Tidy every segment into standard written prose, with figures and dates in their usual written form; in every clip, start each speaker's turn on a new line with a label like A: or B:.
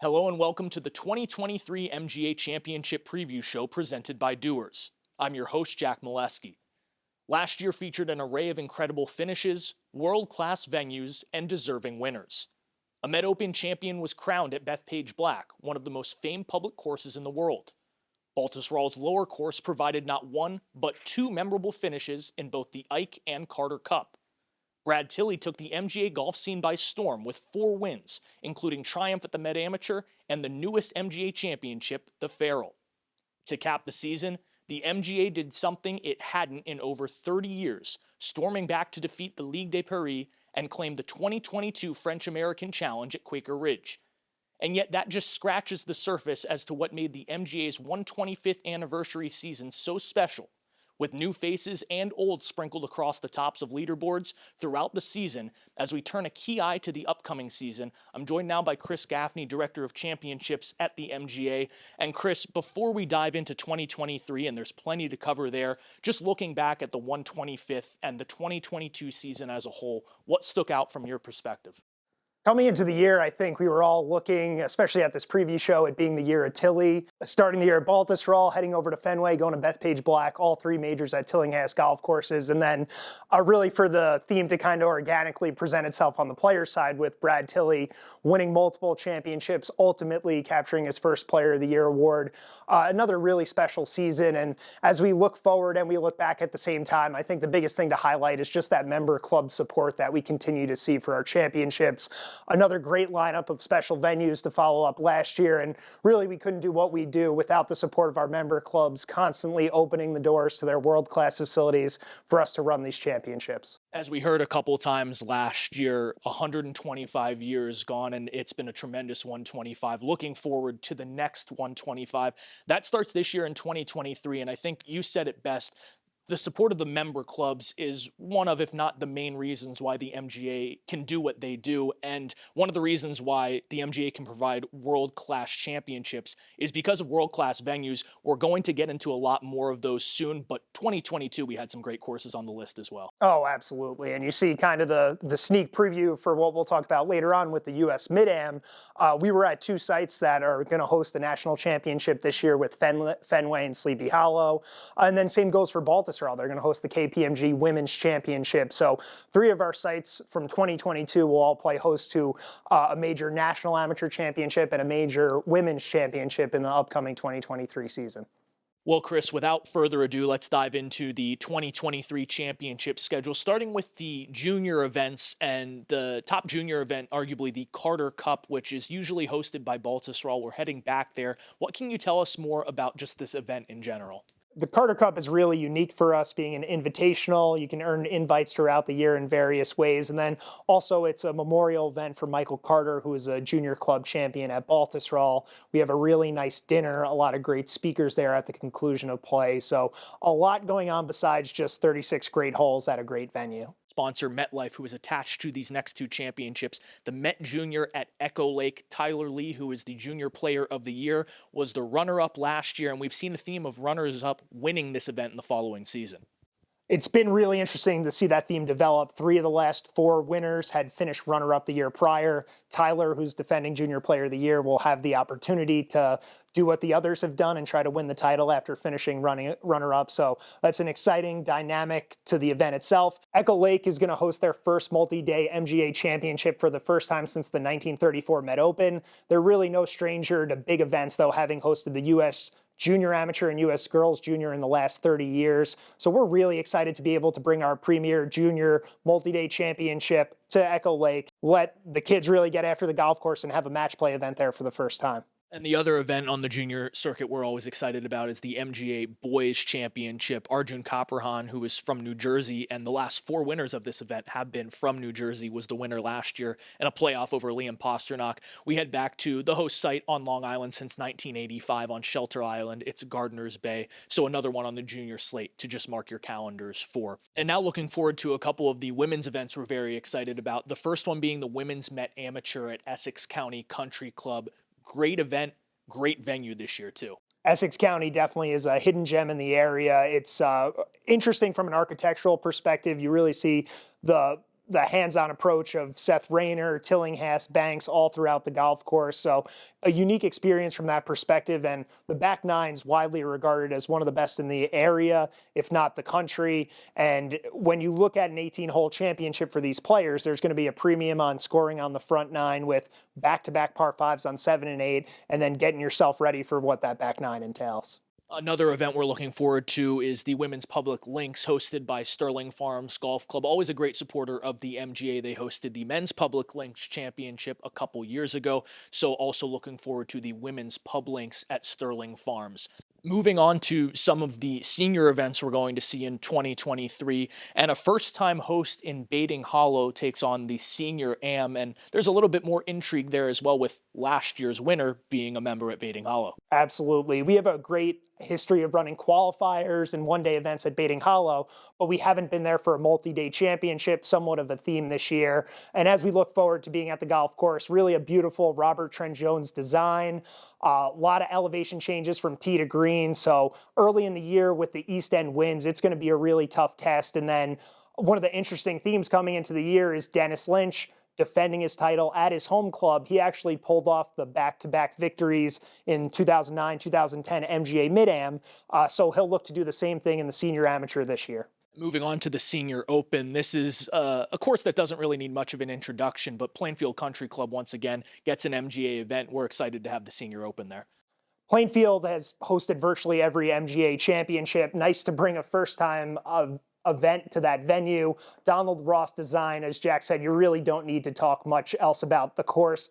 A: Hello and welcome to the 2023 MGA Championship Preview Show presented by Dewars. I'm your host, Jack Milewski. Last year featured an array of incredible finishes, world-class venues, and deserving winners. A Met Open champion was crowned at Bethpage Black, one of the most famed public courses in the world. Baltusrol's lower course provided not one, but two memorable finishes in both the Ike and Carter Cup. Brad Tilley took the MGA golf scene by storm with 4 wins, including triumph at the Met Amateur and the newest MGA championship, the Farrell. To cap the season, the MGA did something it hadn't in over 30 years, storming back to defeat the Ligue de Paris and claim the 2022 French-American Challenge at Quaker Ridge. And yet that just scratches the surface as to what made the MGA's 125th anniversary season so special. With new faces and old sprinkled across the tops of leaderboards throughout the season, as we turn a key eye to the upcoming season, I'm joined now by Chris Gaffney, Director of Championships at the MGA. And Chris, before we dive into 2023, and there's plenty to cover there, just looking back at the 125th and the 2022 season as a whole, what stuck out from your perspective?
B: Coming into the year, I think we were all looking, especially at this preview show, at being the year of Tilley. Starting the year at Baltusrol, heading over to Fenway, going to Bethpage Black, all 3 majors at Tillinghast golf courses. And then really for the theme to kind of organically present itself on the player side with Brad Tilley winning multiple championships, ultimately capturing his first Player of the Year award. Another really special season. And as we look forward and we look back at the same time, I think the biggest thing to highlight is just that member club support that we continue to see for our championships. Another great lineup of special venues to follow up last year, and really we couldn't do what we do without the support of our member clubs constantly opening the doors to their world-class facilities for us to run these championships.
A: As we heard a couple times last year, 125 years gone, and it's been a tremendous 125. Looking forward to the next 125. That starts this year in 2023, and I think you said it best. The support of the member clubs is one of, if not the main reasons why the MGA can do what they do. And one of the reasons why the MGA can provide world-class championships is because of world-class venues. We're going to get into a lot more of those soon, but 2022, we had some great courses on the list as well.
B: Oh, absolutely. And you see kind of the sneak preview for what we'll talk about later on with the U.S. Mid-Am. We were at 2 sites that are going to host the national championship this year with Fenway and Sleepy Hollow. And then same goes for Baltusrol. They're going to host the KPMG Women's Championship. So 3 of our sites from 2022 will all play host to a major national amateur championship and a major women's championship in the upcoming 2023 season.
A: Well, Chris, without further ado, let's dive into the 2023 championship schedule, starting with the junior events, and the top junior event, arguably the Carter Cup, which is usually hosted by Baltusrol. We're heading back there. What can you tell us more about just this event in general?
B: The Carter Cup is really unique for us, being an invitational. You can earn invites throughout the year in various ways. And then also it's a memorial event for Michael Carter, who is a junior club champion at Baltusrol. We have a really nice dinner, a lot of great speakers there at the conclusion of play. So a lot going on besides just 36 great holes at a great venue.
A: Sponsor MetLife, who is attached to these next 2 championships. The Met Junior at Echo Lake, Tyler Lee, who is the Junior Player of the Year, was the runner-up last year, and we've seen a theme of runners-up winning this event in the following season.
B: It's been really interesting to see that theme develop. 3 of the last 4 winners had finished runner-up the year prior. Tyler, who's defending Junior Player of the Year, will have the opportunity to do what the others have done and try to win the title after finishing runner-up. So that's an exciting dynamic to the event itself. Echo Lake is going to host their first multi-day MGA championship for the first time since the 1934 Met Open. They're really no stranger to big events, though, having hosted the U.S. Junior Amateur and U.S. Girls Junior in the last 30 years. So we're really excited to be able to bring our premier junior multi-day championship to Echo Lake, let the kids really get after the golf course and have a match play event there for the first time.
A: And the other event on the junior circuit we're always excited about is the MGA Boys Championship. Arjun Kaprahan, who is from New Jersey, and the last 4 winners of this event have been from New Jersey, was the winner last year in a playoff over Liam Pasternak. We head back to the host site on Long Island since 1985 on Shelter Island. It's Gardner's Bay, so another one on the junior slate to just mark your calendars for. And now looking forward to a couple of the women's events we're very excited about. The first one being the Women's Met Amateur at Essex County Country Club. Great event, great venue this year too.
B: Essex County definitely is a hidden gem in the area. It's interesting from an architectural perspective. You really see the the hands-on approach of Seth Rayner, Tillinghast, Banks all throughout the golf course. So a unique experience from that perspective. And the back nine's widely regarded as one of the best in the area, if not the country. And when you look at an 18-hole championship for these players, there's going to be a premium on scoring on the front nine with back-to-back par fives on 7 and 8, and then getting yourself ready for what that back nine entails.
A: Another event we're looking forward to is the Women's Public Links hosted by Sterling Farms Golf Club. Always a great supporter of the MGA. They hosted the Men's Public Links Championship a couple years ago. So also looking forward to the Women's Pub Links at Sterling Farms. Moving on to some of the senior events we're going to see in 2023, and a first-time host in Baiting Hollow takes on the Senior Am, and there's a little bit more intrigue there as well with last year's winner being a member at Baiting Hollow.
B: Absolutely. We have a great history of running qualifiers and one-day events at Baiting Hollow, but we haven't been there for a multi-day championship, somewhat of a theme this year. And as we look forward to being at the golf course, really a beautiful Robert Trent Jones design, a lot of elevation changes from tee to green. So early in the year with the East End winds, it's going to be a really tough test. And then one of the interesting themes coming into the year is Dennis Lynch defending his title at his home club. He actually pulled off the back-to-back victories in 2009, 2010 MGA Mid-Am, so he'll look to do the same thing in the Senior Amateur this year.
A: Moving on to the Senior Open, this is a course that doesn't really need much of an introduction, but Plainfield Country Club once again gets an MGA event. We're excited to have the Senior Open there.
B: Plainfield has hosted virtually every MGA championship. Nice to bring a first-time event to that venue. Donald Ross design, as Jack said, you really don't need to talk much else about the course.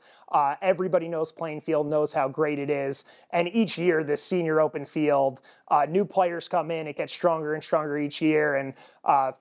B: Everybody knows Plainfield, knows how great it is. And each year, this Senior Open field, new players come in. It gets stronger and stronger each year. And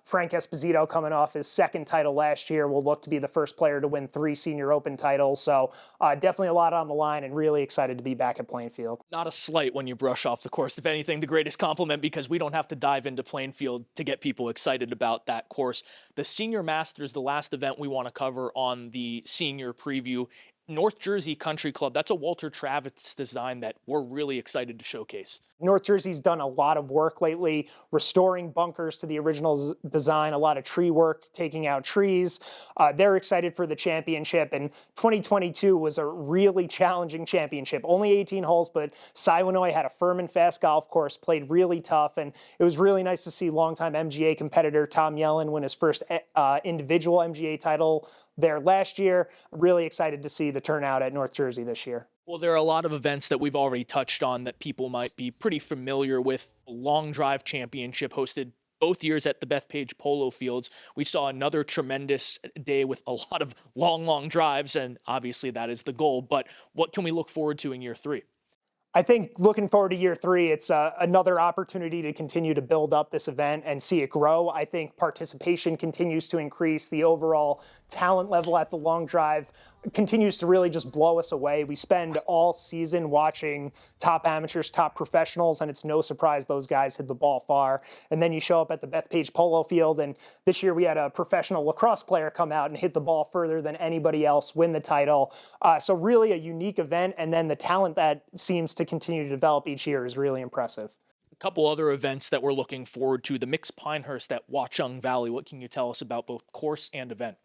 B: Frank Esposito, coming off his second title last year, will look to be the first player to win 3 Senior Open titles. So definitely a lot on the line, and really excited to be back at Plainfield.
A: Not a slight when you brush off the course. If anything, the greatest compliment, because we don't have to dive into Plainfield to get people excited about that course. The Senior Masters, the last event we want to cover on the senior preview. North Jersey Country Club, that's a Walter Travis design that we're really excited to showcase.
B: North Jersey's done a lot of work lately, restoring bunkers to the original design, a lot of tree work, taking out trees. They're excited for the championship, and 2022 was a really challenging championship. Only 18 holes, but Siwanoy had a firm and fast golf course, played really tough, and it was really nice to see longtime MGA competitor Tom Yellen win his first individual MGA title there last year. Really excited to see the turnout at North Jersey this year.
A: Well, there are a lot of events that we've already touched on that people might be pretty familiar with. Long Drive Championship hosted both years at the Bethpage Polo Fields. We saw another tremendous day with a lot of long drives, and obviously that is the goal. But what can we look forward to in year 3?
B: I think looking forward to year 3, it's another opportunity to continue to build up this event and see it grow. I think participation continues to increase. The overall talent level at the Long Drive continues to really just blow us away. We spend all season watching top amateurs, top professionals, and it's no surprise those guys hit the ball far. And then you show up at the Bethpage Polo Field, and this year we had a professional lacrosse player come out and hit the ball further than anybody else, win the title. So really a unique event, and then the talent that seems to continue to develop each year is really impressive.
A: A couple other events that we're looking forward to. The Mixed Pinehurst at Watchung Valley. What can you tell us about both course and event?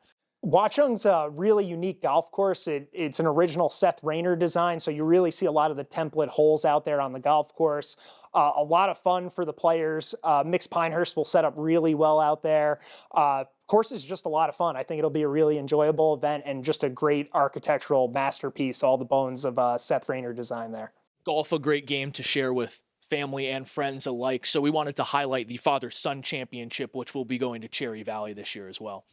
B: Watchung's a really unique golf course. It's an original Seth Rayner design, so you really see a lot of the template holes out there on the golf course. A lot of fun for the players. Mixed Pinehurst will set up really well out there. Course is just a lot of fun. I think it'll be a really enjoyable event and just a great architectural masterpiece, all the bones of Seth Rayner design there.
A: Golf, a great game to share with family and friends alike, so we wanted to highlight the Father-Son Championship, which will be going to Cherry Valley this year as well.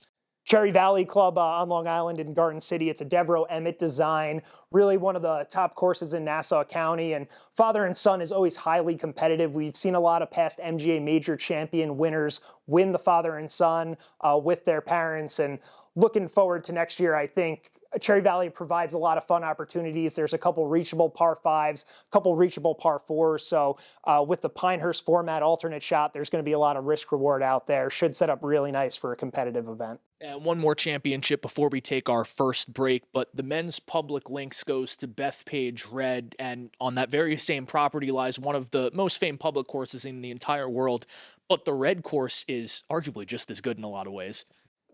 B: Cherry Valley Club on Long Island in Garden City. It's a Devereaux Emmett design, really one of the top courses in Nassau County. And Father and Son is always highly competitive. We've seen a lot of past MGA Major Champion winners win the Father and Son with their parents. And looking forward to next year, I think Cherry Valley provides a lot of fun opportunities. There's a couple reachable par 5s, a couple reachable par 4s. So with the Pinehurst format alternate shot, there's going to be a lot of risk reward out there. Should set up really nice for a competitive event.
A: And one more championship before we take our first break, but the Men's Public Links goes to Bethpage Red, and on that very same property lies one of the most famed public courses in the entire world, but the Red course is arguably just as good in a lot of ways.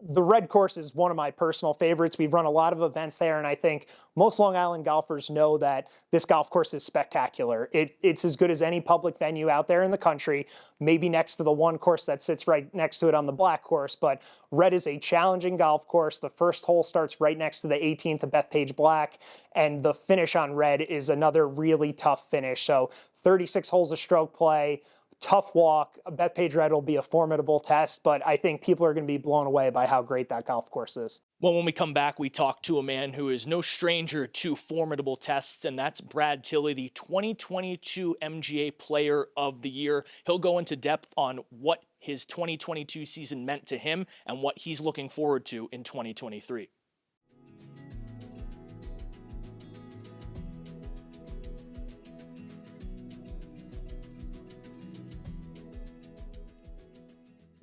B: The red course is one of my personal favorites. We've run a lot of events there, and I think most Long Island golfers know that this golf course is spectacular. It's as good as any public venue out there in the country, maybe next to the one course that sits right next to it on the black course, but red is a challenging golf course. The first hole starts right next to the 18th of Bethpage Black, and the finish on red is another really tough finish. So 36 holes of stroke play, tough walk. Bethpage Red will be a formidable test, but I think people are going to be blown away by how great that golf course is.
A: Well, when we come back, we talk to a man who is no stranger to formidable tests, and that's Brad Tilley, the 2022 MGA Player of the Year. He'll go into depth on what his 2022 season meant to him and what he's looking forward to in 2023.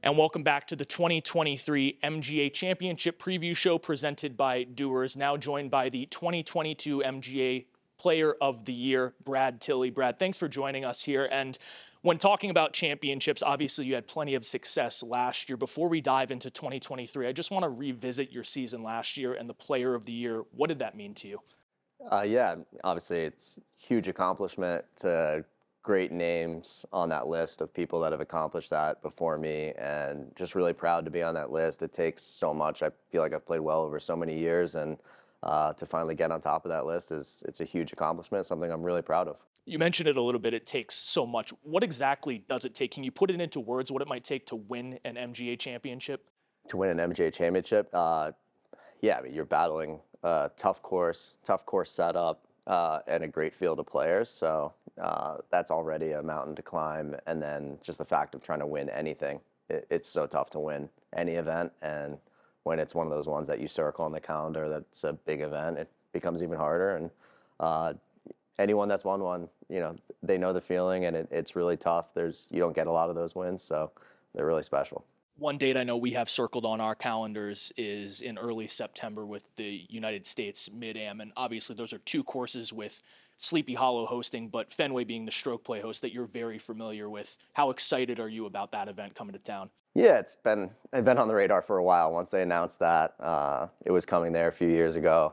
A: And welcome back to the 2023 MGA Championship Preview Show presented by Dewar, now joined by the 2022 MGA Player of the Year, Brad Tilley. Brad, thanks for joining us here. And when talking about championships, obviously you had plenty of success last year. Before we dive into 2023, I just want to revisit your season last year and the Player of the Year. What did that mean to you?
C: Yeah, obviously it's a huge accomplishment to great names on that list of people that have accomplished that before me, and just really proud to be on that list. It takes so much. I feel like I've played well over so many years, and to finally get on top of that list it's a huge accomplishment, something I'm really proud of.
A: You mentioned it a little bit. It takes so much. What exactly does it take? Can you put it into words what it might take to win an MGA championship?
C: To win an MGA championship, yeah, I mean, you're battling a tough course setup, and a great field of players. So that's already a mountain to climb. And then just the fact of trying to win anything. It's so tough to win any event. And when it's one of those ones that you circle on the calendar that's a big event, it becomes even harder. And anyone that's won one, they know the feeling, and it's really tough. You don't get a lot of those wins, so they're really special.
A: One date I know we have circled on our calendars is in early September with the United States Mid-Am, and obviously those are two courses with Sleepy Hollow hosting, but Fenway being the stroke play host that you're very familiar with. How excited are you about that event coming to town?
C: Yeah, it's been on the radar for a while. Once they announced that it was coming there a few years ago,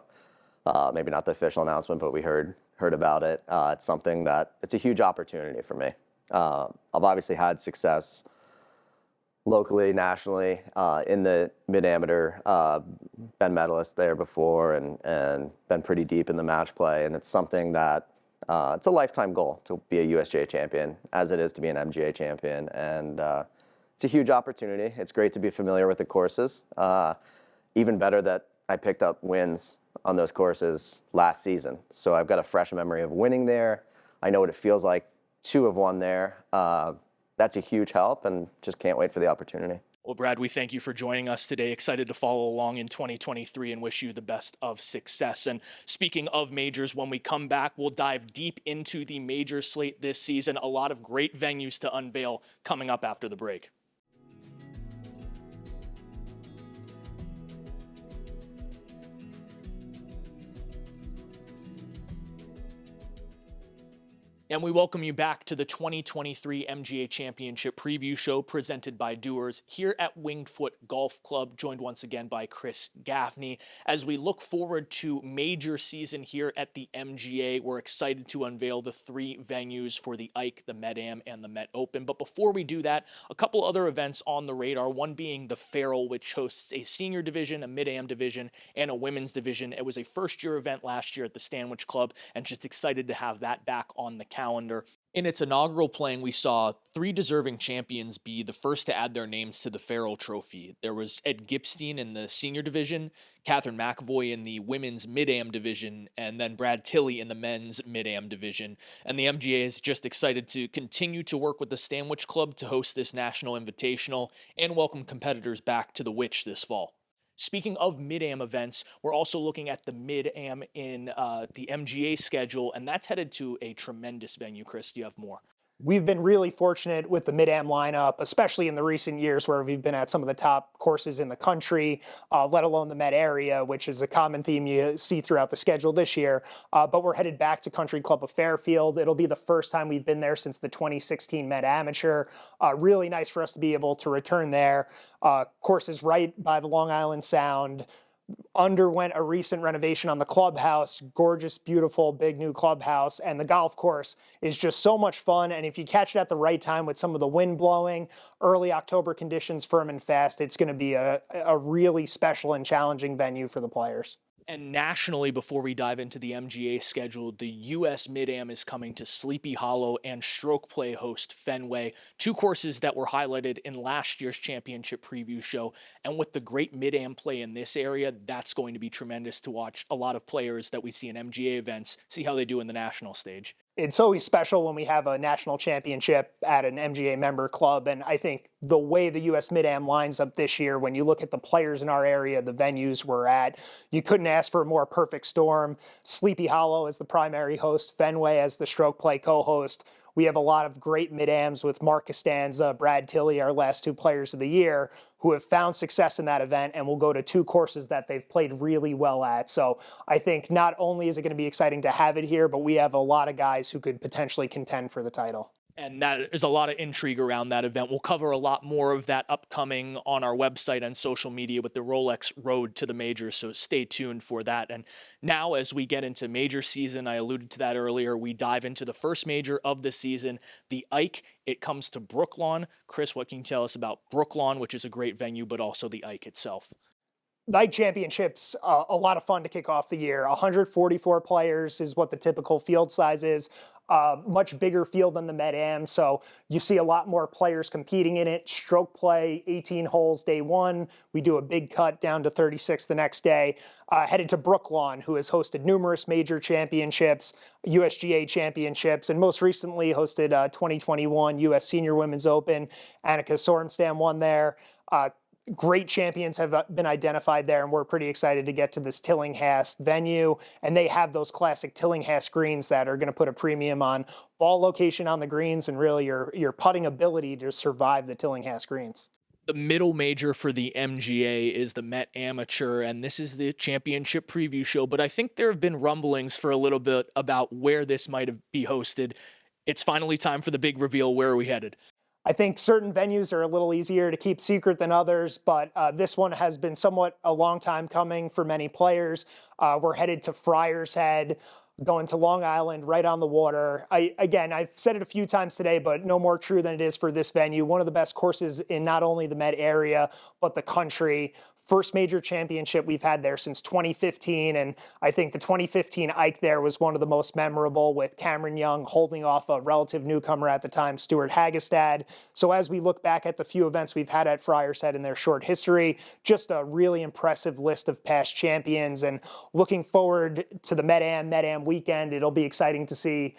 C: maybe not the official announcement, but we heard about it. It's something that it's a huge opportunity for me. I've obviously had success locally, nationally, in the mid-amateur, been medalist there before, and been pretty deep in the match play. And it's something that it's a lifetime goal to be a USGA champion, as it is to be an MGA champion. And it's a huge opportunity. It's great to be familiar with the courses. Even better that I picked up wins on those courses last season. So I've got a fresh memory of winning there. I know what it feels like to have won there. That's a huge help, and just can't wait for the opportunity.
A: Well, Brad, we thank you for joining us today. Excited to follow along in 2023 and wish you the best of success. And speaking of majors, when we come back, we'll dive deep into the major slate this season. A lot of great venues to unveil coming up after the break. And we welcome you back to the 2023 MGA Championship Preview Show presented by Dewar here at Winged Foot Golf Club, joined once again by Chris Gaffney. As we look forward to major season here at the MGA, we're excited to unveil the three venues for the Ike, the Met-Am, and the Met Open. But before we do that, a couple other events on the radar, one being the Farrell, which hosts a senior division, a Mid-Am division, and a women's division. It was a first-year event last year at the Stanwich Club, and just excited to have that back on the calendar. In its inaugural playing, we saw three deserving champions be the first to add their names to the Farrell Trophy. There was Ed Gipstein in the senior division, Catherine McAvoy in the women's Mid-Am division, and then Brad Tilley in the men's Mid-Am division. And the MGA is just excited to continue to work with the Stanwich Club to host this national invitational and welcome competitors back to the Witch this fall. Speaking of Mid-Am events, we're also looking at the Mid-Am in the MGA schedule, and that's headed to a tremendous venue. Chris, do you have more?
B: We've been really fortunate with the Mid-Am lineup, especially in the recent years where we've been at some of the top courses in the country, let alone the Met area, which is a common theme you see throughout the schedule this year. But we're headed back to Country Club of Fairfield. It'll be the first time we've been there since the 2016 Met Amateur. Really nice for us to be able to return there. Course is right by the Long Island Sound. Underwent a recent renovation on the clubhouse, gorgeous, beautiful, big new clubhouse, and the golf course is just so much fun. And if you catch it at the right time with some of the wind blowing, early October conditions firm and fast, it's going to be a really special and challenging venue for the players.
A: And nationally, before we dive into the MGA schedule, the U.S. Mid-Am is coming to Sleepy Hollow and Stroke Play host Fenway, two courses that were highlighted in last year's championship preview show. And with the great Mid-Am play in this area, that's going to be tremendous to watch a lot of players that we see in MGA events, see how they do in the national stage.
B: It's always special when we have a national championship at an MGA member club. And I think the way the U.S. Mid-Am lines up this year, when you look at the players in our area, the venues we're at, you couldn't ask for a more perfect storm. Sleepy Hollow as the primary host, Fenway as the Stroke Play co-host. We have a lot of great Mid-Ams with Mark Costanza, Brad Tilley, our last two players of the year, who have found success in that event and will go to two courses that they've played really well at. So I think not only is it going to be exciting to have it here, but we have a lot of guys who could potentially contend for the title.
A: And there's a lot of intrigue around that event. We'll cover a lot more of that upcoming on our website and social media with the Rolex Road to the Majors, so stay tuned for that. And now as we get into major season, I alluded to that earlier, we dive into the first major of the season, the Ike. It comes to Brooklawn. Chris, what can you tell us about Brooklawn, which is a great venue, but also the Ike itself?
B: The Ike Championship's a lot of fun to kick off the year. 144 players is what the typical field size is. Much bigger field than the Met-Am, so you see a lot more players competing in it. Stroke play, 18 holes day one. We do a big cut down to 36 the next day. Headed to Brooklawn, who has hosted numerous major championships, USGA championships, and most recently hosted 2021 US Senior Women's Open. Annika Sorenstam won there. Great champions have been identified there, and we're pretty excited to get to this Tillinghast venue. And they have those classic Tillinghast greens that are going to put a premium on ball location on the greens and really your putting ability to survive the Tillinghast greens.
A: The middle major for the MGA is the Met Amateur, and this is the championship preview show. But I think there have been rumblings for a little bit about where this might be hosted. It's finally time for the big reveal. Where are we headed?
B: I think certain venues are a little easier to keep secret than others, but this one has been somewhat a long time coming for many players. We're headed to Friars Head, going to Long Island, right on the water. Again, I've said it a few times today, but no more true than it is for this venue. One of the best courses in not only the Met area, but the country. First major championship we've had there since 2015, and I think the 2015 Ike there was one of the most memorable, with Cameron Young holding off a relative newcomer at the time, Stuart Hagestad. So as we look back at the few events we've had at Friars Head in their short history, just a really impressive list of past champions, and looking forward to the Met-Am weekend. It'll be exciting to see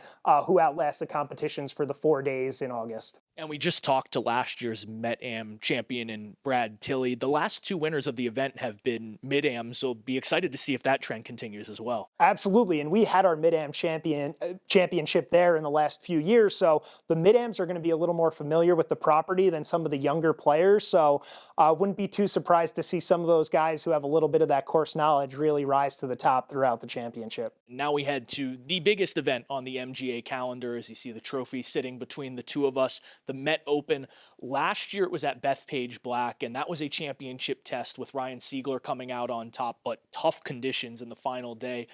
B: who outlasts the competitions for the 4 days in August.
A: And we just talked to last year's Met-Am champion in Brad Tilley. The last two winners of the event have been Mid-Am, so be excited to see if that trend continues as well.
B: Absolutely, and we had our Mid-Am championship there in the last few years, so the Mid-Ams are going to be a little more familiar with the property than some of the younger players, so wouldn't be too surprised to see some of those guys who have a little bit of that course knowledge really rise to the top throughout the championship.
A: Now we head to the biggest event on the MGA calendar, as you see the trophy sitting between the two of us, the Met Open. Last year it was at Bethpage Black, and that was a championship test with Ryan Siegler coming out on top, but tough conditions in the final day.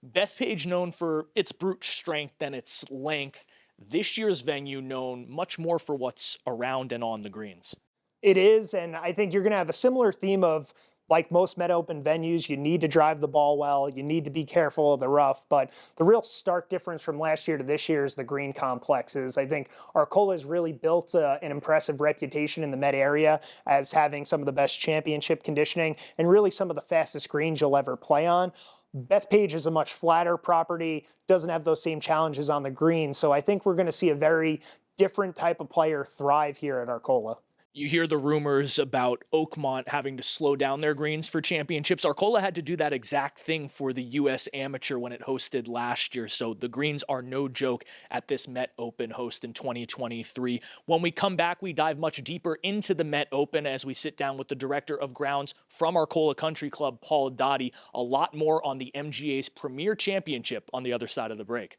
A: Bethpage known for its brute strength and its length. This year's venue known much more for what's around and on the greens.
B: It is, and I think you're going to have a similar theme of, like most Met Open venues, you need to drive the ball well, you need to be careful of the rough, but the real stark difference from last year to this year is the green complexes. I think Arcola has really built an impressive reputation in the Met area as having some of the best championship conditioning and really some of the fastest greens you'll ever play on. Bethpage is a much flatter property, doesn't have those same challenges on the green, so I think we're going to see a very different type of player thrive here at Arcola.
A: You hear the rumors about Oakmont having to slow down their greens for championships. Arcola had to do that exact thing for the U.S. Amateur when it hosted last year, so the greens are no joke at this Met Open host in 2023. When we come back, we dive much deeper into the Met Open as we sit down with the director of grounds from Arcola Country Club, Paul Dotti. A lot more on the MGA's Premier Championship on the other side of the break.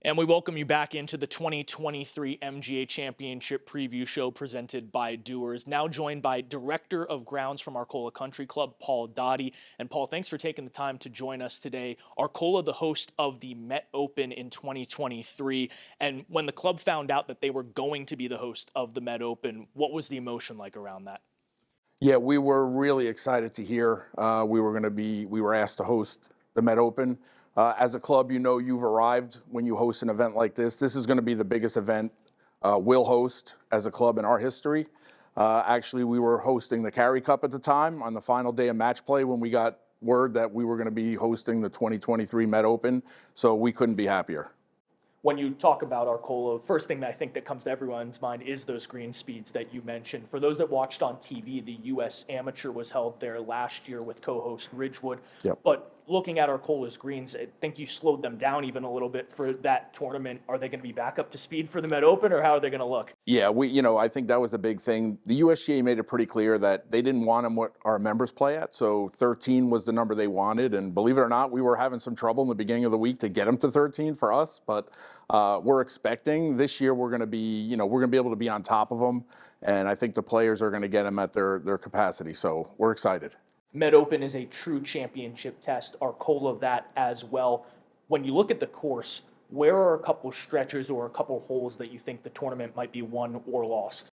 A: And we welcome you back into the 2023 MGA Championship preview show presented by Dewars. Now joined by Director of Grounds from Arcola Country Club, Paul Dotti. And Paul, thanks for taking the time to join us today. Arcola, the host of the Met Open in 2023. And when the club found out that they were going to be the host of the Met Open, what was the emotion like around that?
D: Yeah, we were really excited to hear we were asked to host the Met Open. As a club, you've arrived when you host an event like this. This is going to be the biggest event we'll host as a club in our history. Actually, we were hosting the Carey Cup at the time on the final day of match play when we got word that we were going to be hosting the 2023 Met Open, so we couldn't be happier.
A: When you talk about Arcola, first thing that I think that comes to everyone's mind is those green speeds that you mentioned. For those that watched on TV, the U.S. Amateur was held there last year with co-host Ridgewood.
D: Yep.
A: But looking at Arcola's greens, I think you slowed them down even a little bit for that tournament. Are they going to be back up to speed for the Met Open, or how are they going to look?
D: Yeah, I think that was a big thing. The USGA made it pretty clear that they didn't want them what our members play at, so 13 was the number they wanted. And believe it or not, we were having some trouble in the beginning of the week to get them to 13 for us. But we're expecting this year we're going to be able to be on top of them, and I think the players are going to get them at their capacity. So we're excited.
A: Met Open is a true championship test. Arcola that as well. When you look at the course, where are a couple stretches or a couple holes that you think the tournament might be won or lost?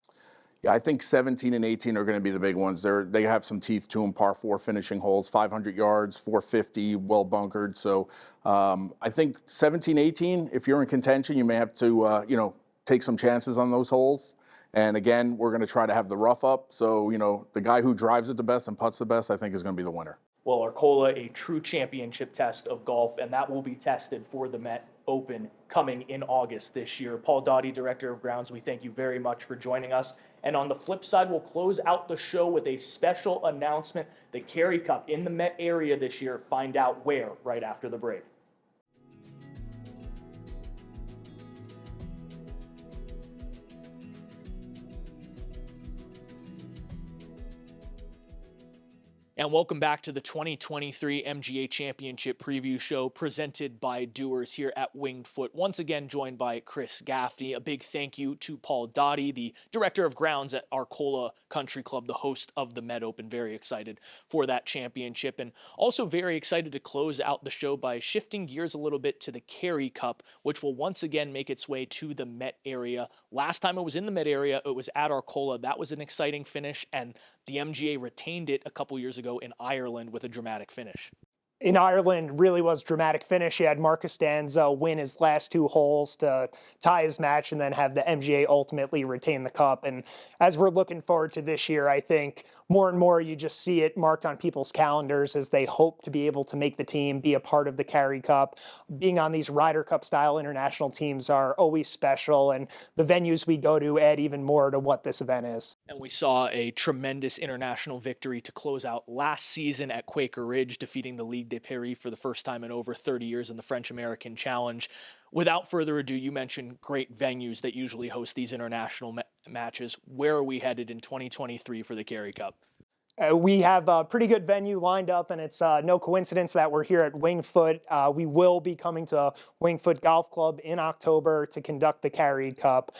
D: Yeah, I think 17 and 18 are going to be the big ones. They have some teeth to them, par 4 finishing holes, 500 yards, 450, well bunkered. So I think 17, 18, if you're in contention, you may have to, take some chances on those holes. And again, we're going to try to have the rough up. So, the guy who drives it the best and putts the best, I think is going to be the winner.
A: Well, Arcola, a true championship test of golf, and that will be tested for the Met Open coming in August this year. Paul Dotti, Director of Grounds, we thank you very much for joining us. And on the flip side, we'll close out the show with a special announcement. The Carey Cup in the Met area this year. Find out where right after the break. And welcome back to the 2023 MGA Championship Preview Show presented by Dewars here at Winged Foot. Once again joined by Chris Gaffney. A big thank you to Paul Dotti, the Director of Grounds at Arcola Country Club, the host of the Met Open. Very excited for that championship, and also very excited to close out the show by shifting gears a little bit to the Carey Cup, which will once again make its way to the Met area. Last time it was in the Met area, it was at Arcola. That was an exciting finish, and the MGA retained it a couple years ago in Ireland with a dramatic finish.
B: In Ireland, really was dramatic finish. You had Marcus Danza win his last 2 holes to tie his match and then have the MGA ultimately retain the cup. And as we're looking forward to this year, I think more and more you just see it marked on people's calendars as they hope to be able to make the team, be a part of the Carey Cup. Being on these Ryder Cup style international teams are always special, and the venues we go to add even more to what this event is.
A: And we saw a tremendous international victory to close out last season at Quaker Ridge, defeating the Ligue de Paris for the first time in over 30 years in the French-American Challenge. Without further ado, you mentioned great venues that usually host these international matches. Where are we headed in 2023 for the Carey Cup?
B: We have a pretty good venue lined up, and it's no coincidence that we're here at Winged Foot. We will be coming to Winged Foot Golf Club in October to conduct the Carey Cup.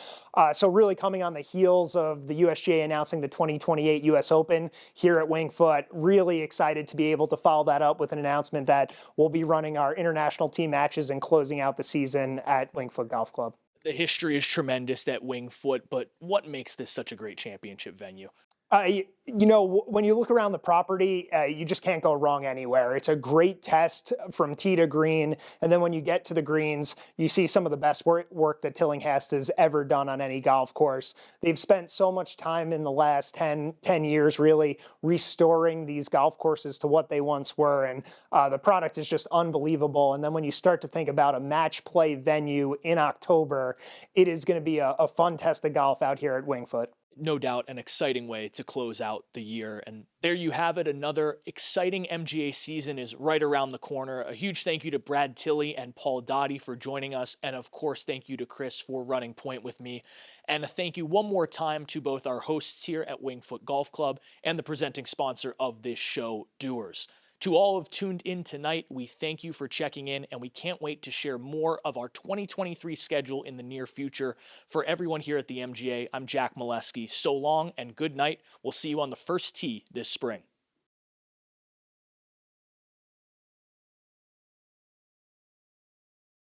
B: So really coming on the heels of the USGA announcing the 2028 US Open here at Winged Foot, really excited to be able to follow that up with an announcement that we'll be running our international team matches and closing out the season at Winged Foot Golf Club.
A: The history is tremendous at Winged Foot, but what makes this such a great championship venue?
B: When you look around the property, you just can't go wrong anywhere. It's a great test from tee to green. And then when you get to the greens, you see some of the best work that Tillinghast has ever done on any golf course. They've spent so much time in the last 10 years really restoring these golf courses to what they once were. And the product is just unbelievable. And then when you start to think about a match play venue in October, it is going to be a fun test of golf out here at Wingfoot.
A: No doubt an exciting way to close out the year. And there you have it. Another exciting MGA season is right around the corner. A huge thank you to Brad Tilley and Paul Dotti for joining us. And of course, thank you to Chris for running point with me. And a thank you one more time to both our hosts here at Wingfoot Golf Club and the presenting sponsor of this show, Dewars. To all who've tuned in tonight, we thank you for checking in, and we can't wait to share more of our 2023 schedule in the near future. For everyone here at the MGA, I'm Jack Milewski. So long and good night. We'll see you on the first tee this spring.